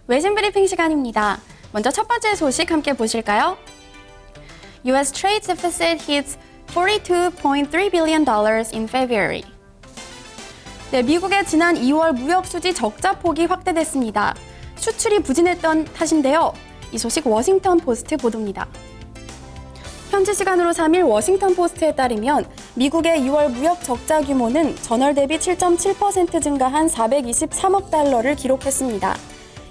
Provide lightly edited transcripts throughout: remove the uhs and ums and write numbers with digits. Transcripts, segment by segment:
외신 브리핑 시간입니다. 먼저 첫 번째 소식 함께 보실까요? U.S. trade deficit hits $42.3 billion in February. 네, 미국의 지난 2월 무역 수지 적자 폭이 확대됐습니다. 수출이 부진했던 탓인데요. 이 소식 워싱턴 포스트 보도입니다. 현지 시간으로 3일 워싱턴 포스트에 따르면 미국의 2월 무역 적자 규모는 전월 대비 7.7% 증가한 423억 달러를 기록했습니다.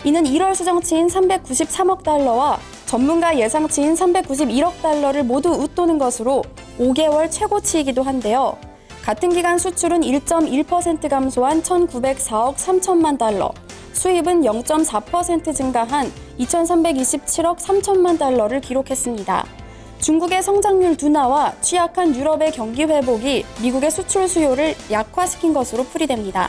이는 1월 수정치인 393억 달러와 전문가 예상치인 391억 달러를 모두 웃도는 것으로 5개월 최고치이기도 한데요. 같은 기간 수출은 1.1% 감소한 1,904억 3천만 달러, 수입은 0.4% 증가한 2,327억 3천만 달러를 기록했습니다. 중국의 성장률 둔화와 취약한 유럽의 경기 회복이 미국의 수출 수요를 약화시킨 것으로 풀이됩니다.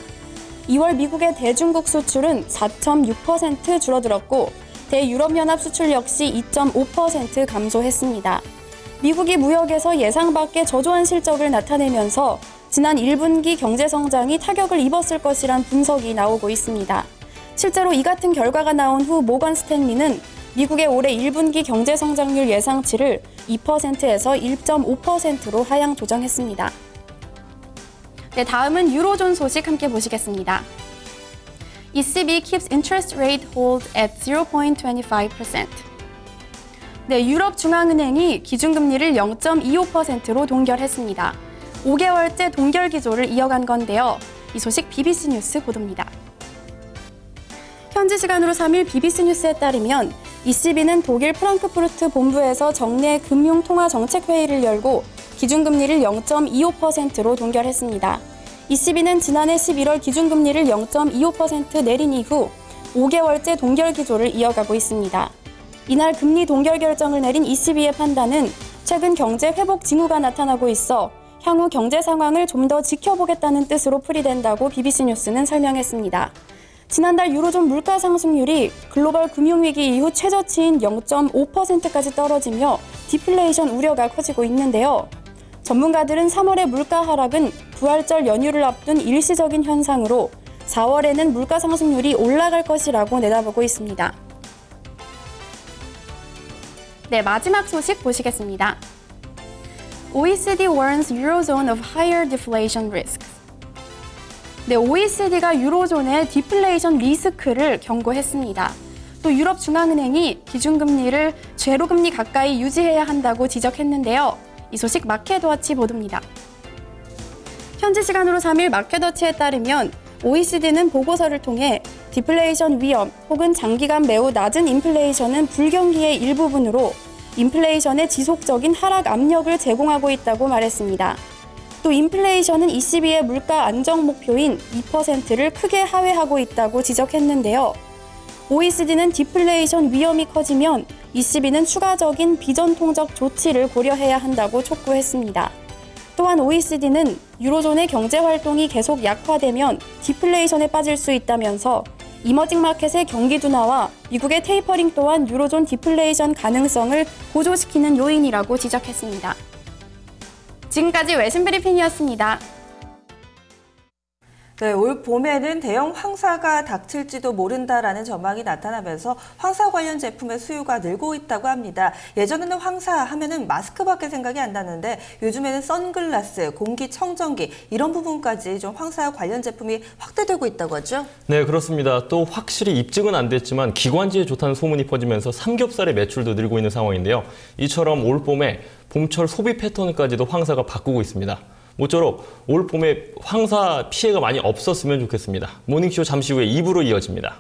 2월 미국의 대중국 수출은 4.6% 줄어들었고 대유럽연합 수출 역시 2.5% 감소했습니다. 미국이 무역에서 예상 밖의 저조한 실적을 나타내면서 지난 1분기 경제 성장이 타격을 입었을 것이란 분석이 나오고 있습니다. 실제로 이 같은 결과가 나온 후 모건 스탠리는 미국의 올해 1분기 경제 성장률 예상치를 2%에서 1.5%로 하향 조정했습니다. 네, 다음은 유로존 소식 함께 보시겠습니다. ECB keeps interest rate hold at 0.25%. 네, 유럽중앙은행이 기준금리를 0.25%로 동결했습니다. 5개월째 동결 기조를 이어간 건데요. 이 소식 BBC 뉴스 보도입니다. 현지 시간으로 3일 BBC 뉴스에 따르면 ECB는 독일 프랑크푸르트 본부에서 정례 금융통화정책회의를 열고 기준금리를 0.25%로 동결했습니다. ECB는 지난해 11월 기준금리를 0.25% 내린 이후 5개월째 동결 기조를 이어가고 있습니다. 이날 금리 동결 결정을 내린 ECB의 판단은 최근 경제 회복 징후가 나타나고 있어 향후 경제 상황을 좀 더 지켜보겠다는 뜻으로 풀이된다고 BBC 뉴스는 설명했습니다. 지난달 유로존 물가 상승률이 글로벌 금융위기 이후 최저치인 0.5%까지 떨어지며 디플레이션 우려가 커지고 있는데요. 전문가들은 3월의 물가 하락은 부활절 연휴를 앞둔 일시적인 현상으로 4월에는 물가 상승률이 올라갈 것이라고 내다보고 있습니다. 네, 마지막 소식 보시겠습니다. OECD warns Eurozone of higher deflation risks. 네, OECD가 유로존의 디플레이션 리스크를 경고했습니다. 또 유럽중앙은행이 기준금리를 제로금리 가까이 유지해야 한다고 지적했는데요. 이 소식 마켓워치 보도입니다. 현지 시간으로 3일 마켓워치에 따르면 OECD는 보고서를 통해 디플레이션 위험 혹은 장기간 매우 낮은 인플레이션은 불경기의 일부분으로 인플레이션의 지속적인 하락 압력을 제공하고 있다고 말했습니다. 또 인플레이션은 ECB의 물가 안정 목표인 2%를 크게 하회하고 있다고 지적했는데요. OECD는 디플레이션 위험이 커지면 ECB는 추가적인 비전통적 조치를 고려해야 한다고 촉구했습니다. 또한 OECD는 유로존의 경제 활동이 계속 약화되면 디플레이션에 빠질 수 있다면서 이머징 마켓의 경기 둔화와 미국의 테이퍼링 또한 유로존 디플레이션 가능성을 고조시키는 요인이라고 지적했습니다. 지금까지 외신 브리핑이었습니다. 네, 올 봄에는 대형 황사가 닥칠지도 모른다라는 전망이 나타나면서 황사 관련 제품의 수요가 늘고 있다고 합니다. 예전에는 황사 하면은 마스크밖에 생각이 안 나는데 요즘에는 선글라스, 공기청정기 이런 부분까지 좀 황사 관련 제품이 확대되고 있다고 하죠? 네, 그렇습니다. 또 확실히 입증은 안 됐지만 기관지에 좋다는 소문이 퍼지면서 삼겹살의 매출도 늘고 있는 상황인데요. 이처럼 올 봄에 봄철 소비 패턴까지도 황사가 바꾸고 있습니다. 모쪼록 올 봄에 황사 피해가 많이 없었으면 좋겠습니다. 모닝쇼 잠시 후에 2부로 이어집니다.